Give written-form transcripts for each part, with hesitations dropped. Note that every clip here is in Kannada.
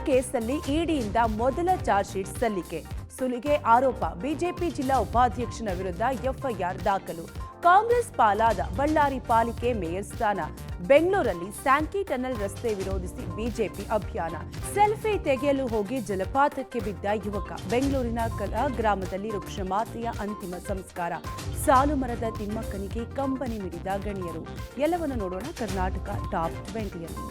ಕೇಸಲ್ಲಿ ಇಡಿಯಿಂದ ಮೊದಲ ಚಾರ್ಜ್ ಶೀಟ್ ಸಲ್ಲಿಕೆ. ಸುಲಿಗೆ ಆರೋಪ ಬಿಜೆಪಿ ಜಿಲ್ಲಾ ಉಪಾಧ್ಯಕ್ಷನ ವಿರುದ್ಧ ಎಫ್ಐಆರ್ ದಾಖಲು. ಕಾಂಗ್ರೆಸ್ ಪಾಲಾದ ಬಳ್ಳಾರಿ ಪಾಲಿಕೆ ಮೇಯರ್ ಸ್ಥಾನ. ಬೆಂಗಳೂರಲ್ಲಿ ಸ್ಯಾಂಕಿ ಟನಲ್ ರಸ್ತೆ ವಿರೋಧಿಸಿ ಬಿಜೆಪಿ ಅಭಿಯಾನ. ಸೆಲ್ಫಿ ತೆಗೆಯಲು ಹೋಗಿ ಜಲಪಾತಕ್ಕೆ ಬಿದ್ದ ಯುವಕ. ಬೆಂಗಳೂರಿನ ಕಲಾ ಗ್ರಾಮದಲ್ಲಿ ವೃಕ್ಷಮಾತೆಯ ಅಂತಿಮ ಸಂಸ್ಕಾರ. ಸಾಲು ಮರದ ತಿಮ್ಮಕ್ಕನಿಗೆ ಕಂಬನಿ ಮಿಡಿದ ಗಣ್ಯರು. ಎಲ್ಲವನ್ನು ನೋಡೋಣ ಕರ್ನಾಟಕ ಟಾಪ್ 20ಯಲ್ಲಿ.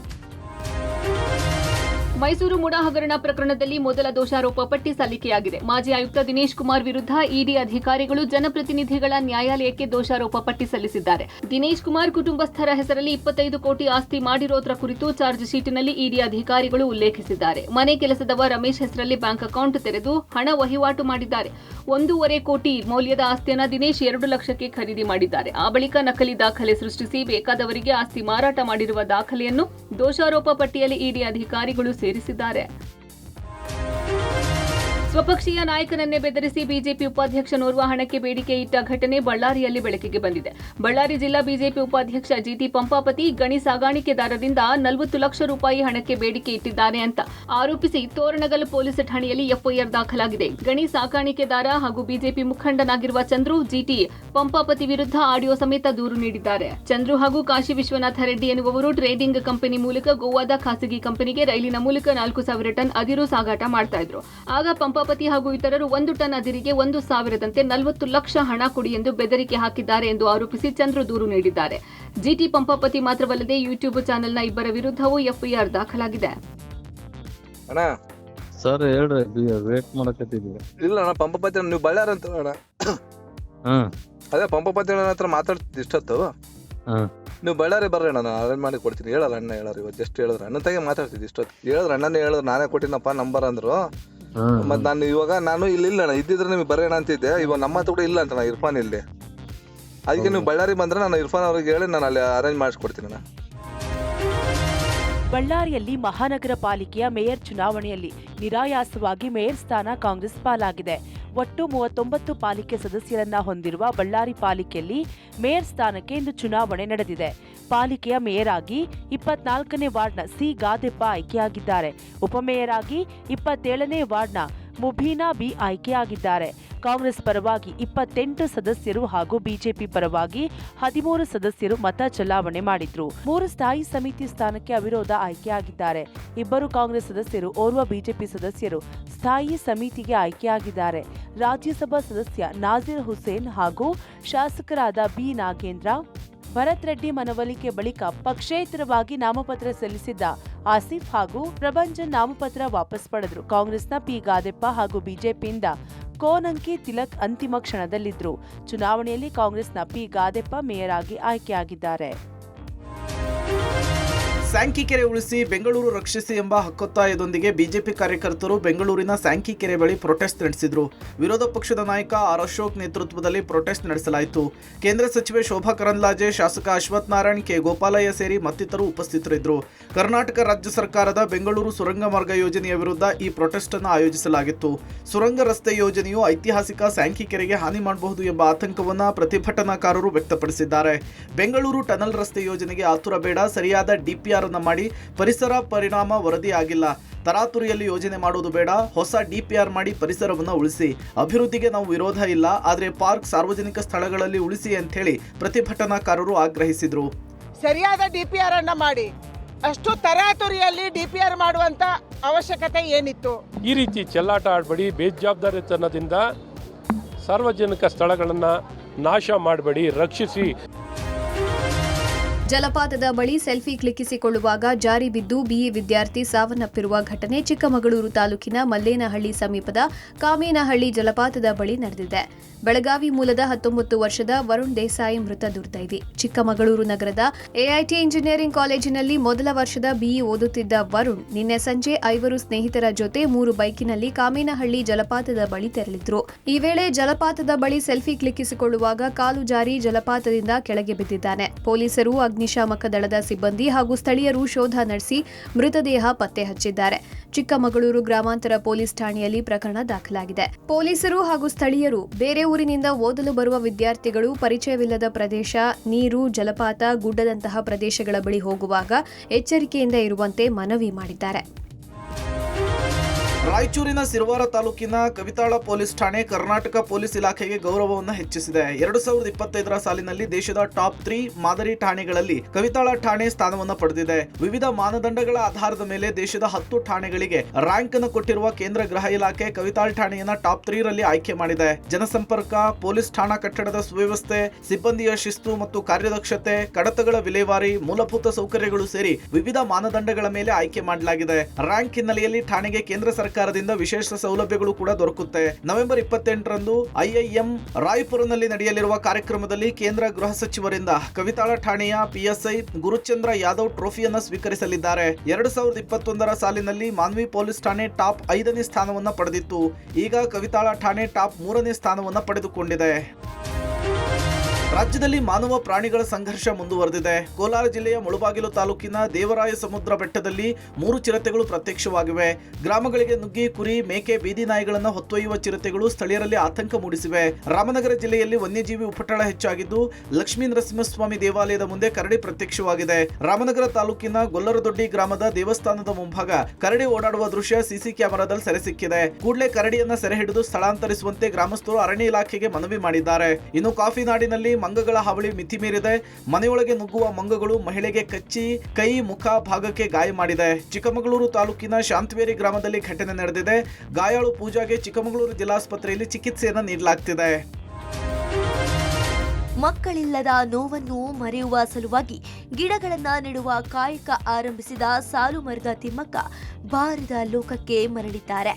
ಮೈಸೂರು ಮುಡಾ ಹಗರಣ ಪ್ರಕರಣದಲ್ಲಿ ಮೊದಲ ದೋಷಾರೋಪ ಪಟ್ಟಿ ಸಲ್ಲಿಕೆಯಾಗಿದೆ. ಮಾಜಿ ಆಯುಕ್ತ ದಿನೇಶ್ ಕುಮಾರ್ ವಿರುದ್ಧ ಇಡಿ ಅಧಿಕಾರಿಗಳು ಜನಪ್ರತಿನಿಧಿಗಳ ನ್ಯಾಯಾಲಯಕ್ಕೆ ದೋಷಾರೋಪ ಪಟ್ಟಿ ಸಲ್ಲಿಸಿದ್ದಾರೆ. ದಿನೇಶ್ ಕುಮಾರ್ ಕುಟುಂಬಸ್ಥರ ಹೆಸರಲ್ಲಿ 25 ಕೋಟಿ ಆಸ್ತಿ ಮಾಡಿರೋದ್ರ ಕುರಿತು ಚಾರ್ಜ್ ಶೀಟ್ನಲ್ಲಿ ಇಡಿ ಅಧಿಕಾರಿಗಳು ಉಲ್ಲೇಖಿಸಿದ್ದಾರೆ. ಮನೆ ಕೆಲಸದವ ರಮೇಶ್ ಹೆಸರಲ್ಲಿ ಬ್ಯಾಂಕ್ ಅಕೌಂಟ್ ತೆರೆದು ಹಣ ವಹಿವಾಟು ಮಾಡಿದ್ದಾರೆ. 1.5 ಕೋಟಿ ಮೌಲ್ಯದ ಆಸ್ತಿಯನ್ನು ದಿನೇಶ್ 2 ಲಕ್ಷಕ್ಕೆ ಖರೀದಿ ಮಾಡಿದ್ದಾರೆ. ಆ ಬಳಿಕ ನಕಲಿ ದಾಖಲೆ ಸೃಷ್ಟಿಸಿ ಬೇಕಾದವರಿಗೆ ಆಸ್ತಿ ಮಾರಾಟ ಮಾಡಿರುವ ದಾಖಲೆಯನ್ನು ದೋಷಾರೋಪ ಪಟ್ಟಿಯಲ್ಲಿ ಇಡಿ ಅಧಿಕಾರಿಗಳು ಸೇರಿಸಿದ್ದಾರೆ. ಸ್ವಪಕ್ಷೀಯ ನಾಯಕನನ್ನೇ ಬೆದರಿಸಿ ಬಿಜೆಪಿ ಉಪಾಧ್ಯಕ್ಷನೋರ್ವ ಹಣಕ್ಕೆ ಬೇಡಿಕೆ ಇಟ್ಟ ಘಟನೆ ಬಳ್ಳಾರಿಯಲ್ಲಿ ಬೆಳಕಿಗೆ ಬಂದಿದೆ. ಬಳ್ಳಾರಿ ಜಿಲ್ಲಾ ಬಿಜೆಪಿ ಉಪಾಧ್ಯಕ್ಷ ಜಿಟಿ ಪಂಪಾಪತಿ ಗಣಿ ಸಾಗಾಣಿಕೆದಾರರಿಂದ 40 ಲಕ್ಷ ರೂಪಾಯಿ ಹಣಕ್ಕೆ ಬೇಡಿಕೆ ಇಟ್ಟಿದ್ದಾನೆ ಅಂತ ಆರೋಪಿಸಿ ತೋರಣಗಲ್ ಪೊಲೀಸ್ ಠಾಣೆಯಲ್ಲಿ ಎಫ್ಐಆರ್ ದಾಖಲಾಗಿದೆ. ಗಣಿ ಸಾಗಾಣಿಕೆದಾರ ಹಾಗೂ ಬಿಜೆಪಿ ಮುಖಂಡನಾಗಿರುವ ಚಂದ್ರು ಜಿಟಿ ಪಂಪಾಪತಿ ವಿರುದ್ಧ ಆಡಿಯೋ ಸಮೇತ ದೂರು ನೀಡಿದ್ದಾರೆ. ಚಂದ್ರು ಹಾಗೂ ಕಾಶಿ ವಿಶ್ವನಾಥ ರೆಡ್ಡಿ ಎನ್ನುವವರು ಟ್ರೇಡಿಂಗ್ ಕಂಪನಿ ಮೂಲಕ ಗೋವಾದ ಖಾಸಗಿ ಕಂಪನಿಗೆ ರೈಲಿನ ಮೂಲಕ 4,000 ಟನ್ ಅದಿರು ಸಾಗಾಟ ಮಾಡ್ತಾ ಇದ್ರು. ಆಗ ಪಂಪಾಪತಿ ಹಾಗೂ ಇತರರು 1 ಟನ್ ಅದಿರಿಗೆ 1,000ದಂತೆ 40 ಲಕ್ಷ ಹಣ ಕೊಡಿ ಎಂದು ಬೆದರಿಕೆ ಹಾಕಿದ್ದಾರೆ ಎಂದು ಆರೋಪಿಸಿ ಚಂದ್ರು ದೂರು ನೀಡಿದ್ದಾರೆ. ಜಿಟಿ ಪಂಪಾಪತಿ ಮಾತ್ರವಲ್ಲದೆ ಯೂಟ್ಯೂಬ್ ಚಾನೆಲ್ನ ಇಬ್ಬರ ವಿರುದ್ಧವೂ ಎಫ್ಐಆರ್ ದಾಖಲಾಗಿದೆ. ಸರ್ ಹೇಳ್ರಿ, ವೇಟ್ ಮಾಡಕತ್ತಿದ್ವಿ. ಇಲ್ಲ ಅಣ್ಣ, ಪಂಪಾಪತಿ ನೀವು ಬಳ್ಳಾರಿ ಅಂತ ಅಣ್ಣ. ಅದೇ ಪಂಪಾಪತಿ ಅಣ್ಣ ಹತ್ರ ಮಾತಾಡ್ತಿದ್ದು ಇಷ್ಟೊತ್ತು. ನೀವು ಬಳ್ಳಾರಿ ಬರ್ರಿ ಅಣ್ಣ, ನಾನು ಅರೇಂಜ್ ಮಾಡಿ ಕೊಡ್ತೀನಿ. ಹೇಳಲ್ಲ ಅಣ್ಣ, ಹೇಳೋರು ಇವತ್ತು ಜಸ್ಟ್ ಹೇಳಿದ್ರು ಅಣ್ಣ ತಾಗೆ ಮಾತಾಡ್ತಿದ್ದು ಇಷ್ಟೊತ್ತು. ಹೇಳಿದ್ರು ಅಣ್ಣನೇ ಹೇಳಿದ್ರು, ನಾನೇ ಕೊಟ್ಟಿನಪ್ಪ ನಂಬರ್ ಅಂದ್ರು. ಮತ್ ನಾನು ಇಲ್ಲ ಅಣ್ಣ, ಇದ್ದಿದ್ರೆ ನಿಮ್ಗೆ ಬರೋಣ ಅಂತಿದ್ದೆ. ಇವಾಗ ನಮ್ಮ ಹತ್ರ ಕೂಡ ಇಲ್ಲ ಅಂತ ಇರ್ಫಾನ್ ಇಲ್ಲಿ. ಅದಕ್ಕೆ ನೀವು ಬಳ್ಳಾರಿ ಬಂದ್ರೆ ನಾನು ಇರ್ಫಾನ್ ಅವ್ರಿಗೆ ಹೇಳಿ ನಾನು ಅಲ್ಲಿ ಅರೇಂಜ್ ಮಾಡಿಸ್ಕೊಡ್ತೀನಿ ಅಣ್ಣ. ಬಳ್ಳಾರಿಯಲ್ಲಿ ಮಹಾನಗರ ಪಾಲಿಕೆಯ ಮೇಯರ್ ಚುನಾವಣೆಯಲ್ಲಿ ನಿರಾಯಾಸವಾಗಿ ಮೇಯರ್ ಸ್ಥಾನ ಕಾಂಗ್ರೆಸ್ ಪಾಲಾಗಿದೆ. ಒಟ್ಟು 39 ಪಾಲಿಕೆ ಸದಸ್ಯರನ್ನ ಹೊಂದಿರುವ ಬಳ್ಳಾರಿ ಪಾಲಿಕೆಯಲ್ಲಿ ಮೇಯರ್ ಸ್ಥಾನಕ್ಕೆ ಇಂದು ಚುನಾವಣೆ ನಡೆದಿದೆ. ಪಾಲಿಕೆಯ ಮೇಯರ್ ಆಗಿ 24ನೇ ವಾರ್ಡ್ನ ಸಿ ಗಾದೆಪ್ಪ ಆಯ್ಕೆಯಾಗಿದ್ದಾರೆ. ಉಪಮೇಯರ್ ಆಗಿ 27ನೇ ವಾರ್ಡ್ನ ಮುಬೀನಾ ಬಿ ಆಯ್ಕೆಯಾಗಿದ್ದಾರೆ. ಕಾಂಗ್ರೆಸ್ ಪರವಾಗಿ 28 ಸದಸ್ಯರು ಹಾಗೂ ಬಿಜೆಪಿ ಪರವಾಗಿ 13 ಸದಸ್ಯರು ಮತ ಚಲಾವಣೆ ಮಾಡಿದ್ರು. 3 ಸ್ಥಾಯಿ ಸಮಿತಿ ಸ್ಥಾನಕ್ಕೆ ಅವಿರೋಧ ಆಯ್ಕೆಯಾಗಿದ್ದಾರೆ. 2 ಕಾಂಗ್ರೆಸ್ ಸದಸ್ಯರು, ಓರ್ವ ಬಿಜೆಪಿ ಸದಸ್ಯರು ಸ್ಥಾಯಿ ಸಮಿತಿಗೆ ಆಯ್ಕೆಯಾಗಿದ್ದಾರೆ. ರಾಜ್ಯಸಭಾ ಸದಸ್ಯ ನಾಜೀರ್ ಹುಸೇನ್ ಹಾಗೂ ಶಾಸಕರಾದ ಬಿ ನಾಗೇಂದ್ರ, ಭರತ್ ರೆಡ್ಡಿ ಮನವೊಲಿಕೆ ಬಳಿಕ ಪಕ್ಷೇತರವಾಗಿ ನಾಮಪತ್ರ ಸಲ್ಲಿಸಿದ್ದ ಆಸಿಫ್ ಹಾಗೂ ಪ್ರಭಂಜನ್ ನಾಮಪತ್ರ ವಾಪಸ್ ಪಡೆದರು. ಕಾಂಗ್ರೆಸ್ನ ಪಿ ಗಾದೆಪ್ಪ ಹಾಗೂ ಬಿಜೆಪಿಯಿಂದ ಕೋನಂಕಿ ತಿಲಕ್ ಅಂತಿಮ ಕ್ಷಣದಲ್ಲಿದ್ದರು. ಚುನಾವಣೆಯಲ್ಲಿ ಕಾಂಗ್ರೆಸ್ನ ಪಿ ಗಾದೆಪ್ಪ ಮೇಯರ್ ಆಗಿ ಆಯ್ಕೆಯಾಗಿದ್ದಾರೆ. ಸ್ಯಾಂಕಿಕೆರೆ ಉಳಿಸಿ ಬೆಂಗಳೂರು ರಕ್ಷಿಸಿ ಎಂಬ ಹಕ್ಕೊತ್ತಾಯದೊಂದಿಗೆ ಬಿಜೆಪಿ ಕಾರ್ಯಕರ್ತರು ಬೆಂಗಳೂರಿನ ಸ್ಯಾಂಕಿಕೆರೆ ಬಳಿ ಪ್ರೊಟೆಸ್ಟ್ ನಡೆಸಿದರು. ವಿರೋಧ ಪಕ್ಷದ ನಾಯಕ ಆರ್ ಅಶೋಕ್ ನೇತೃತ್ವದಲ್ಲಿ ಪ್ರೊಟೆಸ್ಟ್ ನಡೆಸಲಾಯಿತು. ಕೇಂದ್ರ ಸಚಿವೆ ಶೋಭಾ ಕರಂದ್ಲಾಜೆ, ಶಾಸಕ ಅಶ್ವಥ್ ನಾರಾಯಣ್, ಕೆ ಗೋಪಾಲಯ್ಯ ಸೇರಿ ಮತ್ತಿತರರು ಉಪಸ್ಥಿತರಿದ್ದರು. ಕರ್ನಾಟಕ ರಾಜ್ಯ ಸರ್ಕಾರದ ಬೆಂಗಳೂರು ಸುರಂಗ ಮಾರ್ಗ ಯೋಜನೆಯ ವಿರುದ್ಧ ಈ ಪ್ರೊಟೆಸ್ಟ್ ಅನ್ನು ಆಯೋಜಿಸಲಾಗಿತ್ತು. ಸುರಂಗ ರಸ್ತೆ ಯೋಜನೆಯು ಐತಿಹಾಸಿಕ ಸ್ಯಾಂಕಿಕೆರೆಗೆ ಹಾನಿ ಮಾಡಬಹುದು ಎಂಬ ಆತಂಕವನ್ನು ಪ್ರತಿಭಟನಾಕಾರರು ವ್ಯಕ್ತಪಡಿಸಿದ್ದಾರೆ. ಬೆಂಗಳೂರು ಟನಲ್ ರಸ್ತೆ ಯೋಜನೆಗೆ ಆತುರ ಬೇಡ, ಸರಿಯಾದ ಡಿಪಿಆರ್ ಮಾಡಿ, ಪರಿಸರ ಪರಿಣಾಮ ವರದಿ ಆಗಿಲ್ಲ, ತರಾತುರಿಯಲ್ಲಿ ಯೋಜನೆ ಮಾಡುವುದು ಬೇಡ, ಹೊಸ ಡಿಪಿಆರ್ ಮಾಡಿ ಪರಿಸರವನ್ನು ಉಳಿಸಿ. ಅಭಿವೃದ್ಧಿಗೆ ನಾವು ವಿರೋಧ ಇಲ್ಲ, ಆದರೆ ಪಾರ್ಕ್ ಸಾರ್ವಜನಿಕ ಸ್ಥಳಗಳಲ್ಲಿ ಉಳಿಸಿ ಅಂತ ಹೇಳಿ ಪ್ರತಿಭಟನಾಕಾರರು ಆಗ್ರಹಿಸಿದ್ರು. ಸರಿಯಾದ ಡಿಪಿಆರ್ ಅನ್ನ ಮಾಡಿ, ಅಷ್ಟು ತರಾತುರಿಯಲ್ಲಿ ಡಿಪಿಆರ್ ಮಾಡುವಂತ ಅವಶ್ಯಕತೆ ಏನಿತ್ತು? ಈ ರೀತಿ ಚೆಲ್ಲಾಟ ಆಡಬೇಡಿ, ಬೇಜವಾಬ್ದಾರಿತನದಿಂದ ಸಾರ್ವಜನಿಕ ಸ್ಥಳಗಳನ್ನು ನಾಶ ಮಾಡಬೇಡಿ, ರಕ್ಷಿಸಿ. ಜಲಪಾತದ ಬಳಿ ಸೆಲ್ಫಿ ಕ್ಲಿಕ್ಕಿಸಿಕೊಳ್ಳುವಾಗ ಜಾರಿ ಬಿದ್ದು ಬಿಇ ವಿದ್ಯಾರ್ಥಿ ಸಾವನ್ನಪ್ಪಿರುವ ಘಟನೆ ಚಿಕ್ಕಮಗಳೂರು ತಾಲೂಕಿನ ಮಲ್ಲೇನಹಳ್ಳಿ ಸಮೀಪದ ಕಾಮೇನಹಳ್ಳಿ ಜಲಪಾತದ ಬಳಿ ನಡೆದಿದೆ. ಬೆಳಗಾವಿ ಮೂಲದ 19 ವರ್ಷದ ವರುಣ್ ದೇಸಾಯಿ ಮೃತ ದುರ್ದೈವಿ. ಚಿಕ್ಕಮಗಳೂರು ನಗರದ ಎಐಟಿ ಇಂಜಿನಿಯರಿಂಗ್ ಕಾಲೇಜಿನಲ್ಲಿ ಮೊದಲ ವರ್ಷದ ಬಿಇ ಓದುತ್ತಿದ್ದ ವರುಣ್ ನಿನ್ನೆ ಸಂಜೆ 5 ಸ್ನೇಹಿತರ ಜೊತೆ 3 ಬೈಕಿನಲ್ಲಿ ಕಾಮೇನಹಳ್ಳಿ ಜಲಪಾತದ ಬಳಿ ತೆರಳಿದ್ರು. ಈ ವೇಳೆ ಜಲಪಾತದ ಬಳಿ ಸೆಲ್ಫಿ ಕ್ಲಿಕ್ಕಿಸಿಕೊಳ್ಳುವಾಗ ಕಾಲು ಜಾರಿ ಜಲಪಾತದಿಂದ ಕೆಳಗೆ ಬಿದ್ದಿದ್ದಾನೆ. ಪೊಲೀಸರು, ಅಗ್ನಿಶಾಮಕ ದಳದ ಸಿಬ್ಬಂದಿ ಹಾಗೂ ಸ್ಥಳೀಯರು ಶೋಧ ನಡೆಸಿ ಮೃತದೇಹ ಪತ್ತೆ ಹಚ್ಚಿದ್ದಾರೆ. ಚಿಕ್ಕಮಗಳೂರು ಗ್ರಾಮಾಂತರ ಪೊಲೀಸ್ ಠಾಣೆಯಲ್ಲಿ ಪ್ರಕರಣ ದಾಖಲಾಗಿದೆ. ಪೊಲೀಸರು ಹಾಗೂ ಸ್ಥಳೀಯರು ಬೇರೆ ಊರಿನಿಂದ ಓದಲು ಬರುವ ವಿದ್ಯಾರ್ಥಿಗಳು ಪರಿಚಯವಿಲ್ಲದ ಪ್ರದೇಶ, ನೀರು, ಜಲಪಾತ, ಗುಡ್ಡದಂತಹ ಪ್ರದೇಶಗಳ ಬಳಿ ಹೋಗುವಾಗ ಎಚ್ಚರಿಕೆಯಿಂದ ಇರುವಂತೆ ಮನವಿ ಮಾಡಿದ್ದಾರೆ. ರಾಯಚೂರಿನ ಸಿರವಾರ ತಾಲೂಕಿನ ಕವಿತಾಳ ಪೊಲೀಸ್ ಠಾಣೆ ಕರ್ನಾಟಕ ಪೊಲೀಸ್ ಇಲಾಖೆಗೆ ಗೌರವವನ್ನು ಹೆಚ್ಚಿಸಿದೆ. 2025ರ ಸಾಲಿನಲ್ಲಿ ದೇಶದ ಟಾಪ್ 3 ಮಾದರಿ ಠಾಣೆಗಳಲ್ಲಿ ಕವಿತಾಳ ಠಾಣೆ ಸ್ಥಾನವನ್ನು ಪಡೆದಿದೆ. ವಿವಿಧ ಮಾನದಂಡಗಳ ಆಧಾರದ ಮೇಲೆ ದೇಶದ 10 ಠಾಣೆಗಳಿಗೆ ರ್ಯಾಂಕ್ ಅನ್ನು ಕೊಟ್ಟಿರುವ ಕೇಂದ್ರ ಗೃಹ ಇಲಾಖೆ ಕವಿತಾಳ ಠಾಣೆಯನ್ನ ಟಾಪ್ 3 ರಲ್ಲಿ ಆಯ್ಕೆ ಮಾಡಿದೆ. ಜನಸಂಪರ್ಕ, ಪೊಲೀಸ್ ಠಾಣಾ ಕಟ್ಟಡದ ಸುವ್ಯವಸ್ಥೆ, ಸಿಬ್ಬಂದಿಯ ಶಿಸ್ತು ಮತ್ತು ಕಾರ್ಯದಕ್ಷತೆ, ಕಡತಗಳ ವಿಲೇವಾರಿ, ಮೂಲಭೂತ ಸೌಕರ್ಯಗಳು ಸೇರಿ ವಿವಿಧ ಮಾನದಂಡಗಳ ಮೇಲೆ ಆಯ್ಕೆ ಮಾಡಲಾಗಿದೆ. ರ್ಯಾಂಕ್ ಹಿನ್ನೆಲೆಯಲ್ಲಿ ಠಾಣೆಗೆ ಕೇಂದ್ರ ಸರ್ಕಾರದಿಂದ ವಿಶೇಷ ಸೌಲಭ್ಯಗಳು ಕೂಡ ದೊರಕುತ್ತೆ. ನವೆಂಬರ್ 28ರಂದು IIM ರಾಯಪುರನಲ್ಲಿ ನಡೆಯಲಿರುವ ಕಾರ್ಯಕ್ರಮದಲ್ಲಿ ಕೇಂದ್ರ ಗೃಹ ಸಚಿವರಿಂದ ಕವಿತಾಳ ಠಾಣೆಯ PSI ಗುರುಚಂದ್ರ ಯಾದವ್ ಟ್ರೋಫಿಯನ್ನು ಸ್ವೀಕರಿಸಲಿದ್ದಾರೆ. 2021ರ ಸಾಲಿನಲ್ಲಿ ಮಾನ್ವಿ ಪೊಲೀಸ್ ಠಾಣೆ ಟಾಪ್ 5ನೇ ಸ್ಥಾನವನ್ನು ಪಡೆದಿತ್ತು. ಈಗ ಕವಿತಾಳ ಠಾಣೆ ಟಾಪ್ 3ನೇ ಸ್ಥಾನವನ್ನು ಪಡೆದುಕೊಂಡಿದೆ. ರಾಜ್ಯದಲ್ಲಿ ಮಾನವ ಪ್ರಾಣಿಗಳ ಸಂಘರ್ಷ ಮುಂದುವರೆದಿದೆ. ಕೋಲಾರ ಜಿಲ್ಲೆಯ ಮುಳಬಾಗಿಲು ತಾಲೂಕಿನ ದೇವರಾಯ ಸಮುದ್ರ ಬೆಟ್ಟದಲ್ಲಿ 3 ಚಿರತೆಗಳು ಪ್ರತ್ಯಕ್ಷವಾಗಿವೆ. ಗ್ರಾಮಗಳಿಗೆ ನುಗ್ಗಿ ಕುರಿ, ಮೇಕೆ, ಬೀದಿ ನಾಯಿಗಳನ್ನು ಹೊತ್ತೊಯ್ಯುವ ಚಿರತೆಗಳು ಸ್ಥಳೀಯರಲ್ಲಿ ಆತಂಕ ಮೂಡಿಸಿವೆ. ರಾಮನಗರ ಜಿಲ್ಲೆಯಲ್ಲಿ ವನ್ಯಜೀವಿ ಉಪಟಳ ಹೆಚ್ಚಾಗಿದ್ದು, ಲಕ್ಷ್ಮೀ ನರಸಿಂಹಸ್ವಾಮಿ ದೇವಾಲಯದ ಮುಂದೆ ಕರಡಿ ಪ್ರತ್ಯಕ್ಷವಾಗಿದೆ. ರಾಮನಗರ ತಾಲೂಕಿನ ಗೊಲ್ಲರದೊಡ್ಡಿ ಗ್ರಾಮದ ದೇವಸ್ಥಾನದ ಮುಂಭಾಗ ಕರಡಿ ಓಡಾಡುವ ದೃಶ್ಯ ಸಿಸಿ ಕ್ಯಾಮೆರಾದಲ್ಲಿ ಸೆರೆ ಸಿಕ್ಕಿದೆ. ಕೂಡಲೇ ಕರಡಿಯನ್ನ ಸೆರೆ ಹಿಡಿದು ಸ್ಥಳಾಂತರಿಸುವಂತೆ ಗ್ರಾಮಸ್ಥರು ಅರಣ್ಯ ಇಲಾಖೆಗೆ ಮನವಿ ಮಾಡಿದ್ದಾರೆ. ಇನ್ನು ಕಾಫಿ ನಾಡಿನಲ್ಲಿ ಮಂಗಗಳ ಹಾವಳಿ ಮಿತಿ ಮೀರಿದೆ. ಮನೆಯೊಳಗೆ ನುಗ್ಗುವ ಮಂಗಗಳು ಮಹಿಳೆಗೆ ಕಚ್ಚಿ ಕೈ, ಮುಖ ಭಾಗಕ್ಕೆ ಗಾಯ ಮಾಡಿದೆ. ಚಿಕ್ಕಮಗಳೂರು ತಾಲೂಕಿನ ಶಾಂತವೇರಿ ಗ್ರಾಮದಲ್ಲಿ ಘಟನೆ ನಡೆದಿದೆ. ಗಾಯಾಳು ಪೂಜಾಗೆ ಚಿಕ್ಕಮಗಳೂರು ಜಿಲ್ಲಾಸ್ಪತ್ರೆಯಲ್ಲಿ ಚಿಕಿತ್ಸೆಯನ್ನು ನೀಡಲಾಗ್ತಿದೆ. ಮಕ್ಕಳಿಲ್ಲದ ನೋವನ್ನು ಮರೆಯುವ ಸಲುವಾಗಿ ಗಿಡಗಳನ್ನು ನೆಡುವ ಕಾಯಕ ಆರಂಭಿಸಿದ ಸಾಲುಮರದ ತಿಮ್ಮಕ್ಕ ಬಾರದ ಲೋಕಕ್ಕೆ ಮರಳಿದ್ದಾರೆ.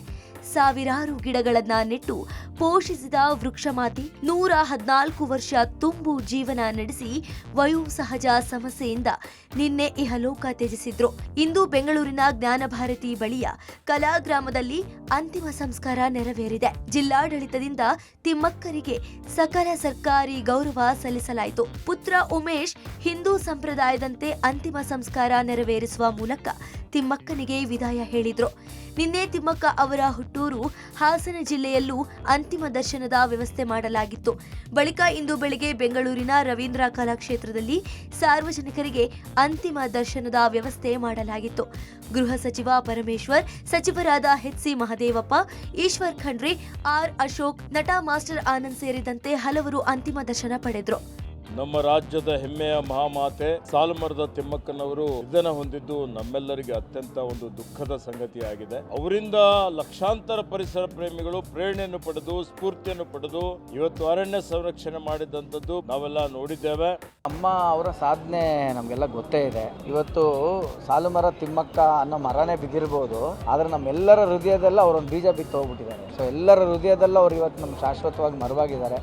ಸಾವಿರಾರು ಗಿಡಗಳನ್ನ ನೆಟ್ಟು ಪೋಷಿಸಿದ ವೃಕ್ಷಮಾತೆ 114 ವರ್ಷ ತುಂಬು ಜೀವನ ನಡೆಸಿ ವಯೋಸಹಜ ಸಮಸ್ಯೆಯಿಂದ ನಿನ್ನೆ ಇಹಲೋಕ ತ್ಯಜಿಸಿದ್ರು. ಇಂದು ಬೆಂಗಳೂರಿನ ಜ್ಞಾನಭಾರತಿ ಬಳಿಯ ಕಲಾಗ್ರಾಮದಲ್ಲಿ ಅಂತಿಮ ಸಂಸ್ಕಾರ ನೆರವೇರಿದೆ. ಜಿಲ್ಲಾಡಳಿತದಿಂದ ತಿಮ್ಮಕ್ಕರಿಗೆ ಸಕಲ ಸರ್ಕಾರಿ ಗೌರವ ಸಲ್ಲಿಸಲಾಯಿತು. ಪುತ್ರ ಉಮೇಶ್ ಹಿಂದೂ ಸಂಪ್ರದಾಯದಂತೆ ಅಂತಿಮ ಸಂಸ್ಕಾರ ನೆರವೇರಿಸುವ ಮೂಲಕ ತಿಮ್ಮಕ್ಕನಿಗೆ ವಿದಾಯ ಹೇಳಿದ್ರು. ನಿನ್ನೆ ತಿಮ್ಮಕ್ಕ ಅವರ ಹುಟ್ಟೂರು ಹಾಸನ ಜಿಲ್ಲೆಯಲ್ಲೂ ಅಂತಿಮ ದರ್ಶನದ ವ್ಯವಸ್ಥೆ ಮಾಡಲಾಗಿತ್ತು. ಬಳಿಕ ಇಂದು ಬೆಳಗ್ಗೆ ಬೆಂಗಳೂರಿನ ರವೀಂದ್ರ ಕಲಾಕ್ಷೇತ್ರದಲ್ಲಿ ಸಾರ್ವಜನಿಕರಿಗೆ ಅಂತಿಮ ದರ್ಶನದ ವ್ಯವಸ್ಥೆ ಮಾಡಲಾಗಿತ್ತು. ಗೃಹ ಸಚಿವ ಪರಮೇಶ್ವರ್, ಸಚಿವರಾದ HC ಮಹದೇವಪ್ಪ, ಈಶ್ವರ್ ಖಂಡ್ರೆ, R ಅಶೋಕ್, ನಟ ಮಾಸ್ಟರ್ ಆನಂದ್ ಸೇರಿದಂತೆ ಹಲವರು ಅಂತಿಮ ದರ್ಶನ ಪಡೆದರು. ನಮ್ಮ ರಾಜ್ಯದ ಹೆಮ್ಮೆಯ ಮಹಾಮಾತೆ ಸಾಲುಮರದ ತಿಮ್ಮಕ್ಕನವರು ನಿಧನ ಹೊಂದಿದ್ದು ನಮ್ಮೆಲ್ಲರಿಗೆ ಅತ್ಯಂತ ಒಂದು ದುಃಖದ ಸಂಗತಿಯಾಗಿದೆ. ಅವರಿಂದ ಲಕ್ಷಾಂತರ ಪರಿಸರ ಪ್ರೇಮಿಗಳು ಪ್ರೇರಣೆಯನ್ನು ಪಡೆದು, ಸ್ಫೂರ್ತಿಯನ್ನು ಪಡೆದು ಇವತ್ತು ಅರಣ್ಯ ಸಂರಕ್ಷಣೆ ಮಾಡಿದಂಥದ್ದು ನಾವೆಲ್ಲ ನೋಡಿದ್ದೇವೆ. ಅಮ್ಮ ಅವರ ಸಾಧನೆ ನಮಗೆಲ್ಲ ಗೊತ್ತೇ ಇದೆ. ಇವತ್ತು ಸಾಲುಮರ ತಿಮ್ಮಕ್ಕ ಅನ್ನೋ ಮರನೇ ಬಿದ್ದಿರ್ಬೋದು, ಆದರೆ ನಮ್ಮೆಲ್ಲರ ಹೃದಯದಲ್ಲ ಅವರೊಂದು ಬೀಜ ಬಿತ್ತು ಹೋಗ್ಬಿಟ್ಟಿದ್ದಾರೆ. ಸೊ ಎಲ್ಲರ ಹೃದಯದಲ್ಲ ಅವ್ರು ಇವತ್ತು ನಮ್ಮ ಶಾಶ್ವತವಾಗಿ ಮರವಾಗಿದ್ದಾರೆ.